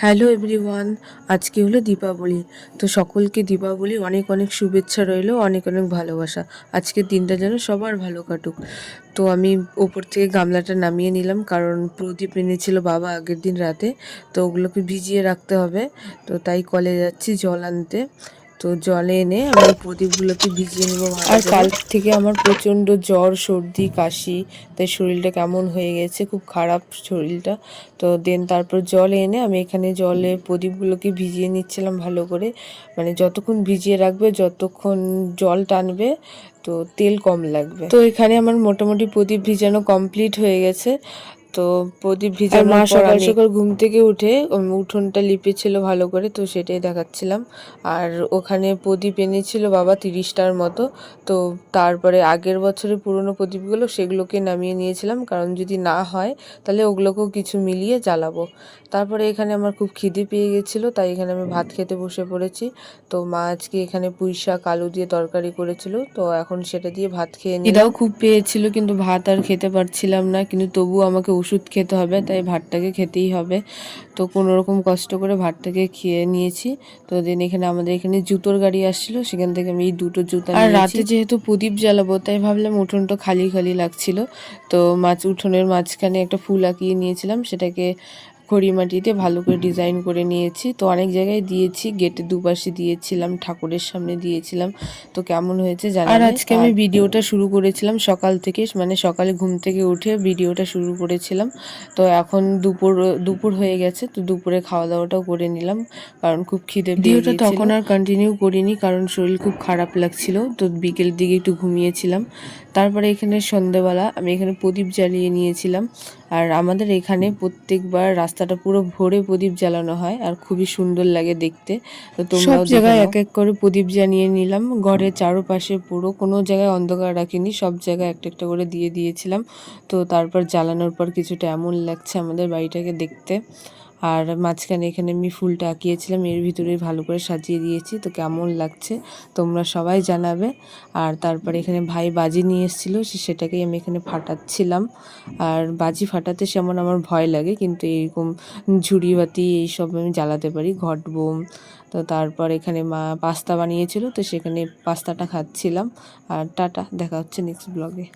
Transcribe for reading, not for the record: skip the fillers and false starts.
Hello everyone, আজকে হলো দীপাবলি। তো সকলকে দীপাবলি অনেক অনেক শুভেচ্ছা রইলো, অনেক অনেক ভালোবাসা। আজকের দিনটা যেন সবার ভালো কাটুক। তো আমি ওপর থেকে গামলাটা নামিয়ে নিলাম, কারণ প্রদীপ এনেছিল বাবা আগের দিন রাতে। তো ওগুলোকে ভিজিয়ে রাখতে হবে। তো তাই কলে যাচ্ছি জল আনতে। তো জলে এনে আমি এই প্রদীপগুলোকে ভিজিয়ে নেবো ভালো করে। আর কাল থেকে আমার প্রচণ্ড জ্বর, সর্দি, কাশি, তাই শরীরটা কেমন হয়ে গেছে, খুব খারাপ শরীরটা। তো তারপর জল এনে আমি এখানে জলে প্রদীপগুলোকে ভিজিয়ে নিচ্ছিলাম ভালো করে। মানে যতক্ষণ ভিজিয়ে রাখবে, যতক্ষণ জল টানবে, তো তেল কম লাগবে। তো এখানে আমার মোটামুটি প্রদীপ ভিজানো কমপ্লিট হয়ে গেছে। তো প্রদীপ ভিজানোর পর সকাল সকাল ঘুম থেকে উঠে উঠোনটা লিপেছিল ভালো করে, তো সেটাই দেখাচ্ছিলাম। আর ওখানে প্রদীপ এনেছিল বাবা 30টার মতো। তো তারপরে আগের বছরের পুরনো প্রদীপগুলো সেগুলোকে নামিয়ে নিয়েছিলাম, কারণ যদি না হয় তাহলে ওগুলোকেও কিছু মিলিয়ে জ্বালাবো। তারপরে এখানে আমার খুব খিদে পেয়ে গেছিলো, তাই এখানে আমি ভাত খেতে বসে পড়েছি। তো মা আজকে এখানে পুঁই শাক আলু দিয়ে তরকারি করেছিল, তো এখন সেটা দিয়ে ভাত খেয়ে নিলাম। এটাও খুব পেয়েছিল, কিন্তু ভাত আর খেতে পারছিলাম না, কিন্তু তবুও আমাকে ওষুধ খেতে হবে, তাই ভাতটাকে খেতেই হবে। তো কোনোরকম কষ্ট করে ভাতটাকে খেয়ে নিয়েছি। তো এখানে আমাদের এখানে জুতোর গাড়ি আসছিল, সেখান থেকে আমি এই দুটো জুতা নিয়েছি। আর রাতে যেহেতু প্রদীপ জ্বালাবো, তাই ভাবলাম উঠোনটা খালি খালি লাগছিল। তো উঠোনের মাঝখানে একটা ফুল আঁকিয়ে নিয়েছিলাম, সেটাকে খড়ি মাটিতে ভালো করে ডিজাইন করে নিয়েছি। তো অনেক জায়গায় দিয়েছি, গেটের দুপাশে দিয়েছিলাম, ঠাকুরের সামনে দিয়েছিলাম। তো কেমন হয়েছে জানাবে। আর আজকে আমি ভিডিওটা শুরু করেছিলাম সকাল থেকে, মানে সকালে ঘুম থেকে উঠে ভিডিওটা শুরু করেছিলাম। তো এখন দুপুর হয়ে গেছে, তো দুপুরে খাওয়া দাওয়াটাও করে নিলাম, কারণ খুব খিদে পেয়ে গিয়েছিল। তখন আর কন্টিনিউ করিনি, কারণ শরীর খুব খারাপ লাগছিল। তো বিকেলের দিকে একটু ঘুমিয়েছিলাম। তারপরে এখানে সন্ধেবেলা আমি এখানে প্রদীপ জ্বালিয়ে নিয়েছিলাম। আর আমাদের এখানে প্রত্যেকবার রাস্তাটা পুরো ভরে প্রদীপ জ্বালানো হয়, আর খুবই সুন্দর লাগে দেখতে। তো তোমরা সব জায়গায় এক এক করে প্রদীপ জ্বালিয়ে নিলাম, ঘরের চারপাশে পুরো কোনো জায়গায় অন্ধকার রাখিনি, সব জায়গায় একটা একটা করে দিয়ে দিয়েছিলাম। তো তারপর জ্বালানোর পর কিছুটা এমন লাগছে আমাদের বাড়িটাকে দেখতে। আর মাঝখানে এখানে আমি ফুলটা আঁকিয়েছিলাম, এর ভিতরে ভালো করে সাজিয়ে দিয়েছি। তো কেমন লাগছে তোমরা সবাই জানাবে। আর তারপরে এখানে ভাই বাজি নিয়ে এসেছিলো, সেটাকেই আমি এখানে ফাটাচ্ছিলাম। আর বাজি ফাটাতে সেমন আমার ভয় লাগে, কিন্তু এরকম ঝুড়িবাতি এইসব আমি জ্বালাতে পারি, ঘট বোম। তো তারপর এখানে মা পাস্তা বানিয়েছিল, তো সেখানে পাস্তাটা খাচ্ছিলাম। আর টাটা, দেখা হচ্ছে নেক্সট ব্লগে।